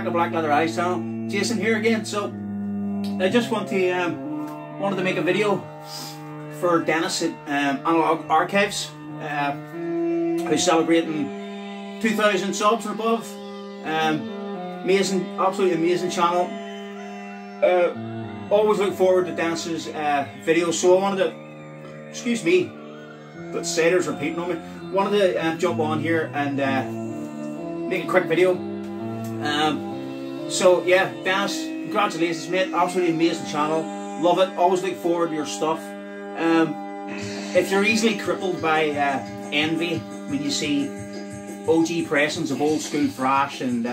back to Black Leather Eyes channel. Jason here again. So I just wanted to make a video for Dennis at Analog Archives, who's celebrating 2,000 subs and above. Amazing, absolutely amazing channel. Always look forward to Dennis's videos. So I wanted to, excuse me, but cider's repeating on me. Wanted to jump on here and make a quick video. So yeah, Dennis, congratulations mate, absolutely amazing channel, love it, always look forward to your stuff. If you're easily crippled by envy when you see OG pressings of old school thrash and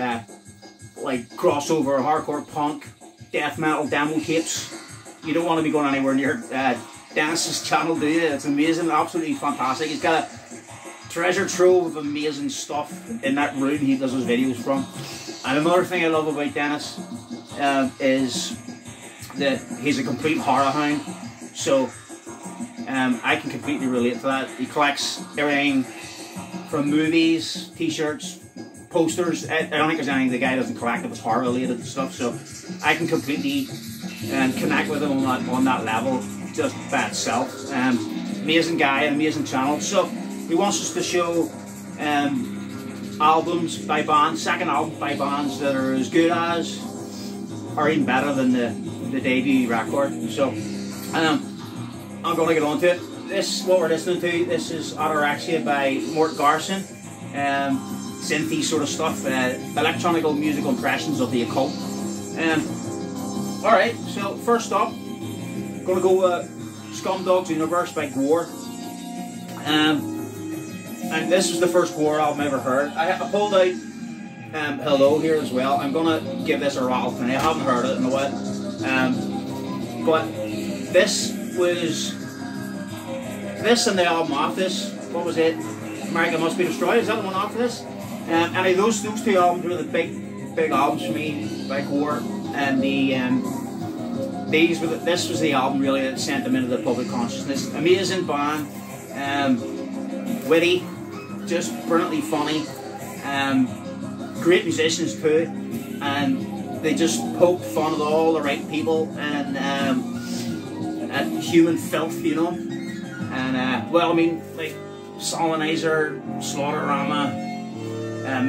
like crossover, hardcore punk, death metal demo tapes, you don't want to be going anywhere near Dennis's channel, do you? It's amazing, absolutely fantastic. He's got a treasure trove of amazing stuff in that room he does his videos from. And another thing I love about Dennis is that he's a complete horror hound. So I can completely relate to that. He collects everything from movies, t-shirts, posters. I don't think there's anything the guy doesn't collect that was horror related stuff. So I can completely connect with him on that level just by itself. Amazing guy, amazing channel. So he wants us to show albums by bands, second albums by bands that are as good as or even better than the debut record. So I'm going to get on to it. This, what we're listening to, this is Anorexia by Mort Garson. Synthy sort of stuff, electronic musical impressions of the occult. Alright, so first up, I'm going to go Scumdog's Universe by Gore. And this was the first Gore album I ever heard. I pulled out Hello here as well. I'm going to give this a rattle tonight. I haven't heard it in a while. But this and the album off this, what was it? America Must Be Destroyed, is that the one off this? And those two albums were the big albums for me by Gore. And this was the album really that sent them into the public consciousness. Amazing band, witty, just brilliantly funny, great musicians too, and they just poked fun at all the right people and at human filth, you know. And well, I mean, like Solinizer, Slaughterama,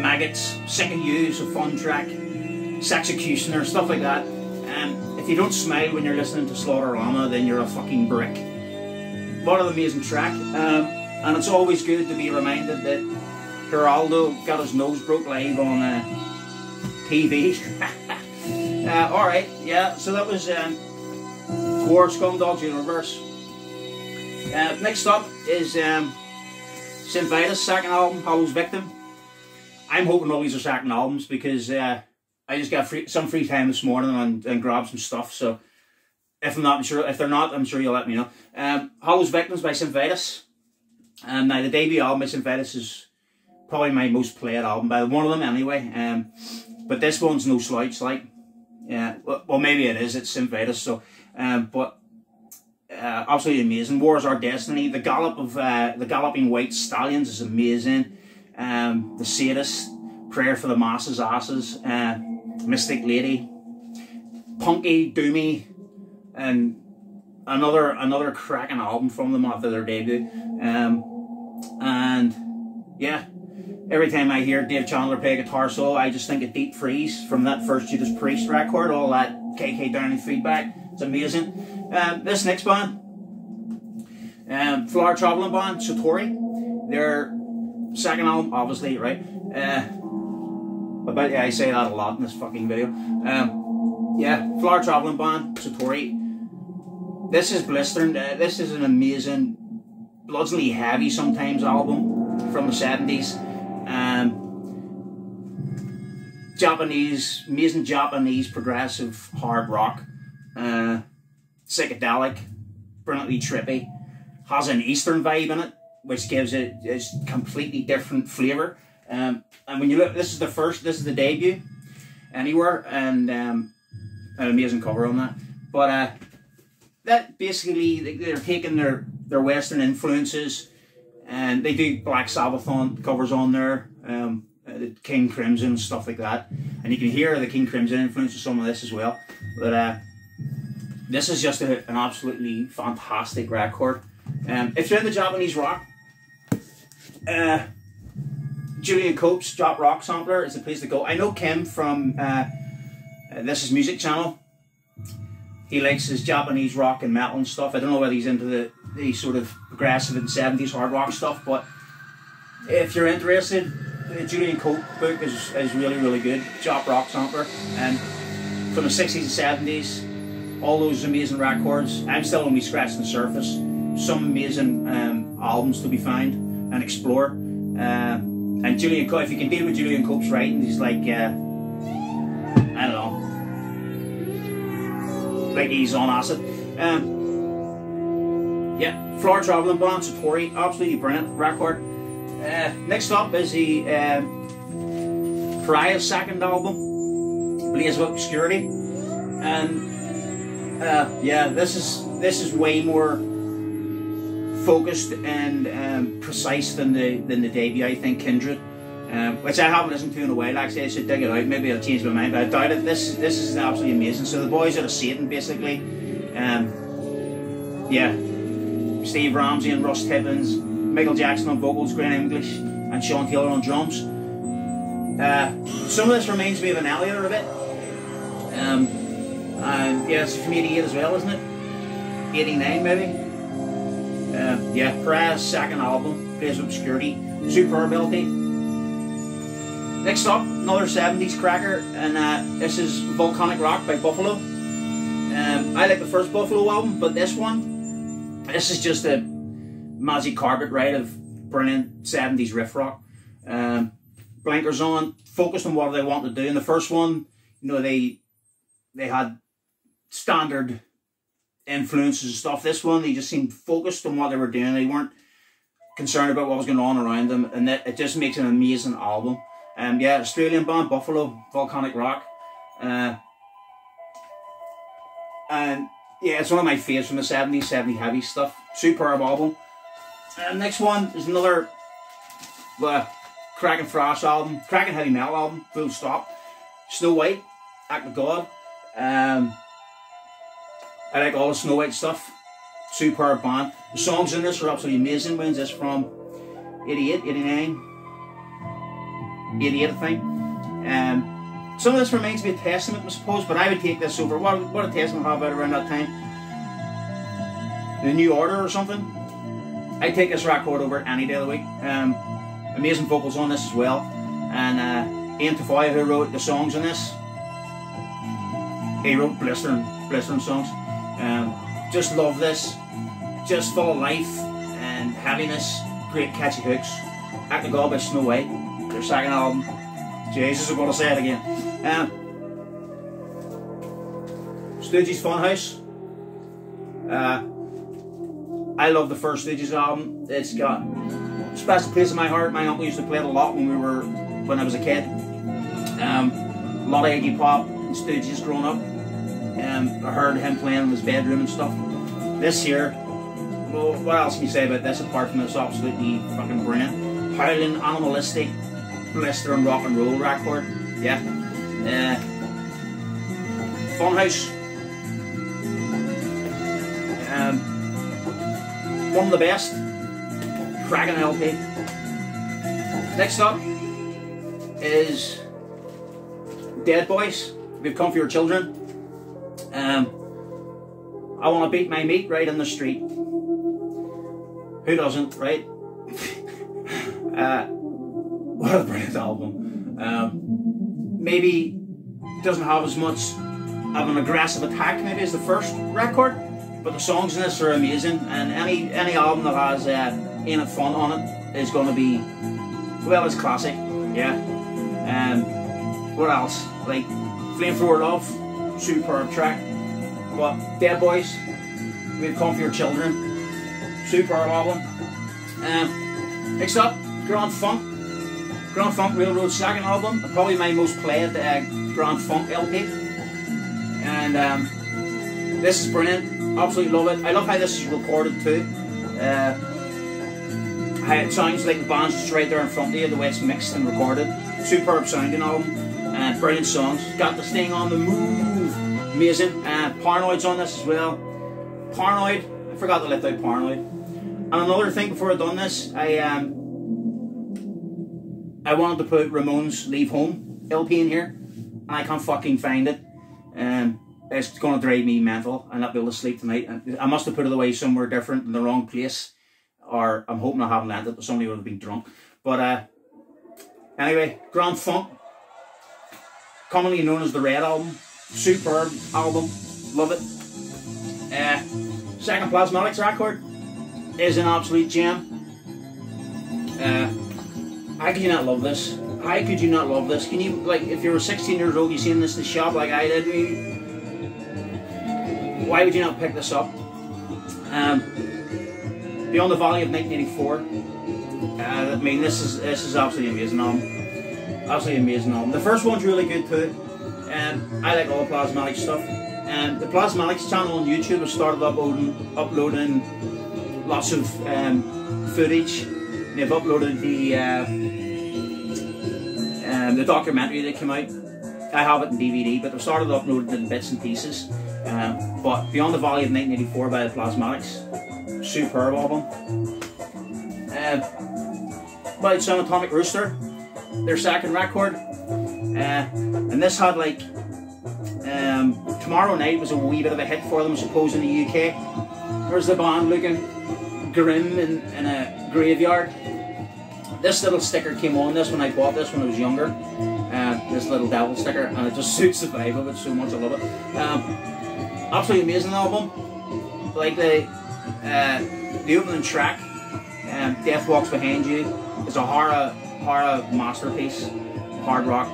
Maggots, Sick of You, so fun track, Sexecutioner, stuff like that. If you don't smile when you're listening to Slaughterama, then you're a fucking brick. What an amazing track. And it's always good to be reminded that Geraldo got his nose broke live on TV. Alright, yeah, so that was Gore, Scumdog's Universe. Next up is Vitus' second album, Hollow's Victim. I'm hoping all these are second albums because I just got some free time this morning and grabbed some stuff. So if they're not, I'm sure you'll let me know. Hollow's Victims by Vitus. Now the debut album by Vitus is probably my most played album, by one of them anyway. But this one's no slouch, like, yeah. Well, maybe it is. It's Vitus, so. But absolutely amazing. War Is Our Destiny. The Galloping White Stallions is amazing. The Sadist, Prayer for the Masses Asses, Mystic Lady, Punky, Doomy, and another cracking album from them after their debut. And yeah, every time I hear Dave Chandler play a guitar solo, I just think of Deep Freeze from that first Judas Priest record, all that KK Downey feedback. It's amazing. This next band, Flower Travellin band, Satori, their second album, obviously, right? I bet I say that a lot in this fucking video. Yeah, Flower Travellin band, Satori. This is blistering. This is an amazing, bludgeoningly heavy sometimes album from the 70s. Amazing Japanese progressive hard rock. Psychedelic, brilliantly trippy. Has an Eastern vibe in it, which gives it a completely different flavour. And when you look, this is the debut, Anywhere, and an amazing cover on that. But that basically, they're taking their Western influences, and they do Black Sabbath covers on there, the King Crimson and stuff like that, and you can hear the King Crimson influence of some of this as well. But this is just an absolutely fantastic record. If you're into Japanese rock, Julian Cope's Drop Rock Sampler is the place to go. I know Kim from This Is Music channel. He likes his Japanese rock and metal and stuff. I don't know whether he's into the sort of progressive and 70s hard rock stuff, but if you're interested, the Julian Cope book is really, really good. Drop Rock Sampler. And from the 60s and 70s, all those amazing records. I'm still only scratching the surface. Some amazing albums to be found and explore. And Julian Cope, if you can deal with Julian Cope's writing, he's like, I don't know, like he's on acid. Yeah, Florida Travellin band, Satori, absolutely brilliant record. Next up is the Pariah's second album, Blaze of Obscurity, and yeah, this is way more focused and precise than the debut, I think, Kindred, which I haven't listened to in a while. Actually, I should dig it out. Maybe I'll change my mind, but I doubt it. This is absolutely amazing. So the boys out of Satan, basically, yeah, Steve Ramsey and Russ Tibbins, Michael Jackson on vocals, Graham English, and Sean Taylor on drums. Some of this reminds me of an Elliot a bit. And yeah, it's from 88 as well, isn't it? 89 maybe. Yeah, Pariah's second album, Blaze of Obscurity, superb LP. Next up, another 70s cracker, and this is Volcanic Rock by Buffalo. I like the first Buffalo album, but this is just a magic carpet ride of brilliant 70s riff rock. Blinkers on, focused on what they want to do. In the first one, you know, they had standard influences and stuff. This one, they just seemed focused on what they were doing. They weren't concerned about what was going on around them, and it just makes an amazing album. Yeah, Australian band, Buffalo, Volcanic Rock. And yeah, it's one of my faves from the 70s, 70 heavy stuff. Superb album. Next one is another cracking thrash album, cracking heavy metal album, full stop. Znowhite, Act of God. I like all the Znowhite stuff. Superb band. The songs in this are absolutely amazing. When's this from? 88, 89, 88 I think. Some of this reminds me of Testament, I suppose, but I would take this over. What did Testament have out around that time? The New Order or something? I'd take this record over any day of the week. Amazing vocals on this as well. And Ian Tafoya, who wrote the songs in this, he wrote blistering songs. Just love this. Just full of life and happiness. Great catchy hooks. Act of God by Znowhite, their second album. Jesus, I'm going to say it again. Stooges Funhouse. I love the first Stooges album. It's got a special place in my heart. My uncle used to play it a lot when I was a kid. A lot of Iggy Pop and Stooges growing up. I heard him playing in his bedroom and stuff. This here, well, what else can you say about this apart from it's absolutely fucking brilliant? Howling, animalistic, blistering rock and roll record. Yeah. Funhouse. One of the best. Cracking LP. Next up is Dead Boys. We've come for your children. I want to beat my meat right in the street. Who doesn't, right? What a brilliant album. Maybe doesn't have as much of an aggressive attack maybe as the first record, but the songs in this are amazing, and any album that has Ain't It Fun on it is going to be, well, it's classic. Yeah. What else? Like Flamethrower Love, superb track. But Dead Boys, We've Come For Your Children, superb album. Next up, Grand Funk Railroad's second album, probably my most played Grand Funk LP. And this is brilliant, absolutely love it. I love how this is recorded too. How it sounds like the band's just right there in front of you, the way it's mixed and recorded. superb sounding album, brilliant songs. Got this thing on the move, amazing. Paranoid's on this as well. Paranoid, I forgot to lift out Paranoid. And another thing before I done this, I wanted to put Ramones Leave Home LP in here, and I can't fucking find it. It's going to drive me mental. I'll not be able to sleep tonight. I must have put it away somewhere different in the wrong place, or I'm hoping I haven't lent it, but somebody would have been drunk. But anyway, Grand Funk, commonly known as the Red Album, superb album, love it. Second Plasmatics record is an absolute gem. How could you not love this? How could you not love this? Can you, like, if you were 16 years old, you seen this in the shop like I did, why would you not pick this up? Beyond the Valley of 1984. I mean, this is absolutely amazing album. Absolutely amazing album. The first one's really good too. I like all the Plasmatics stuff. The Plasmatics channel on YouTube has started uploading lots of footage. They've uploaded the documentary that came out. I have it in DVD, but they've started uploading it in bits and pieces. But Beyond the Valley of 1984 by the Plasmatics, superb album. By Son Atomic Rooster, their second record, and this had like Tomorrow Night was a wee bit of a hit for them, I suppose, in the UK. There's the band looking grim in a graveyard. This little sticker came on this when I bought this when I was younger. This little devil sticker, and it just suits the vibe of it so much. I love it. Absolutely amazing album. Like the opening track, Death Walks Behind You, is a horror masterpiece. Hard rock,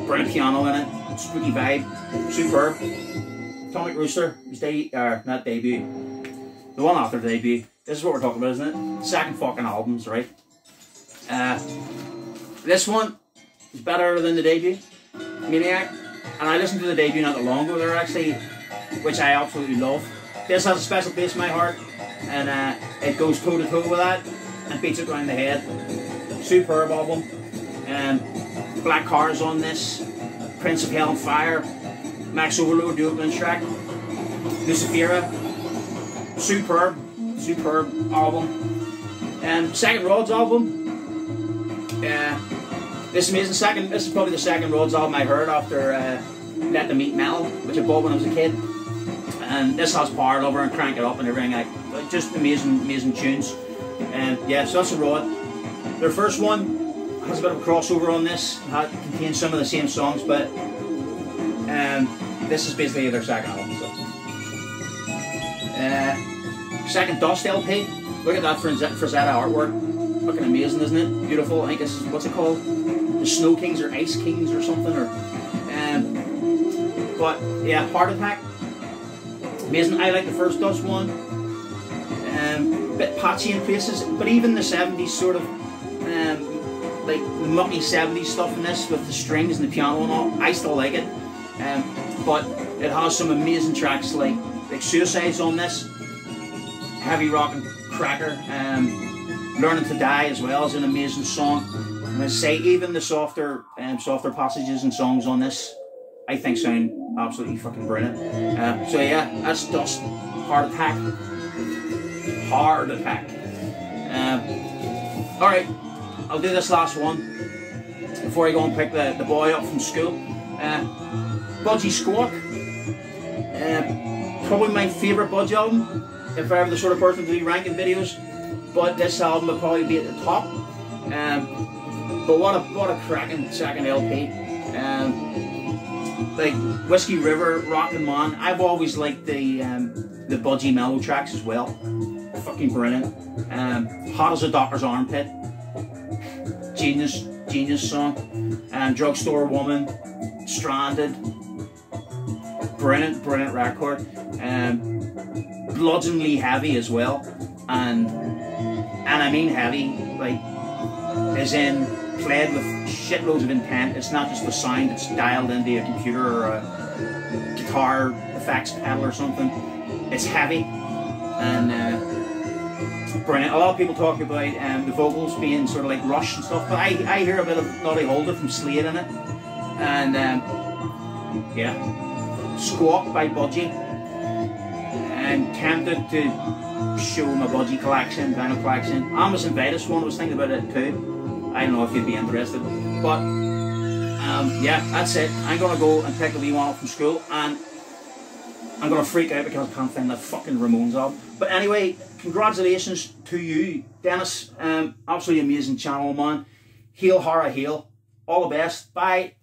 brilliant piano in it, spooky vibe, superb. Atomic Rooster, his not debut, the one after debut. This is what we're talking about, isn't it? Second fucking albums, right? This one is better than the debut, Maniac, and I listened to the debut not that long ago there actually, which I absolutely love. This has a special place in my heart, and it goes toe to toe with that and beats it round the head. Superb album. Black Cars on this, Prince of Hell and Fire, Max Overload, the opening track, Lucifera, superb album. Second Rods album. This is probably the second Rods album I heard after Let Them Eat Metal, which I bought when I was a kid. And this has Power Lover and Crank It Up and everything. Just amazing tunes. Yeah, so that's a Rod. Their first one has a bit of a crossover on this. It contains some of the same songs, but this is basically their second album. So. Second Dust LP. Look at that Frazetta artwork. Looking amazing, isn't it? Beautiful. I think it's, what's it called? The Snow Kings or Ice Kings or something. But yeah, Heart Attack. Amazing. I like the first Dust one. Bit patchy in places, but even the 70s sort of like the mucky 70s stuff in this with the strings and the piano and all, I still like it. But it has some amazing tracks like Suicide's on this, heavy rock and cracker. Learning to Die as well is an amazing song. And I say even the softer passages and songs on this, I think sound absolutely fucking brilliant. So yeah, that's Dust, Heart Attack. Heart Attack. Alright, I'll do this last one before I go and pick the boy up from school. Budgie Squawk. Probably my favourite Budgie album, if I were the sort of person to be ranking videos. But this album would probably be at the top. But what a cracking second LP. Like Whiskey River, Rockin' Man. I've always liked the Budgie mellow tracks as well. Fucking brilliant. Hot as a Doctor's Armpit. Genius song. Drugstore Woman. Stranded. Brilliant record. Bludgeoningly heavy as well. And I mean heavy, like, as in played with shitloads of intent. It's not just the sound that's dialed into a computer or a guitar effects pedal or something. It's heavy, and brilliant. A lot of people talk about the vocals being sort of like Rush and stuff, but I hear a bit of Noddy Holder from Slade in it. And yeah, Squawk by Budgie. And tempted to show my Budgie collection, vinyl collection. Amazon Vitus one, I was thinking about it too. I don't know if you'd be interested. But yeah, that's it. I'm gonna go and pick a wee one up from school, and I'm gonna freak out because I can't find that fucking Ramones album. But anyway, congratulations to you, Dennis. Absolutely amazing channel, man. Hail, Hara, hail. All the best. Bye.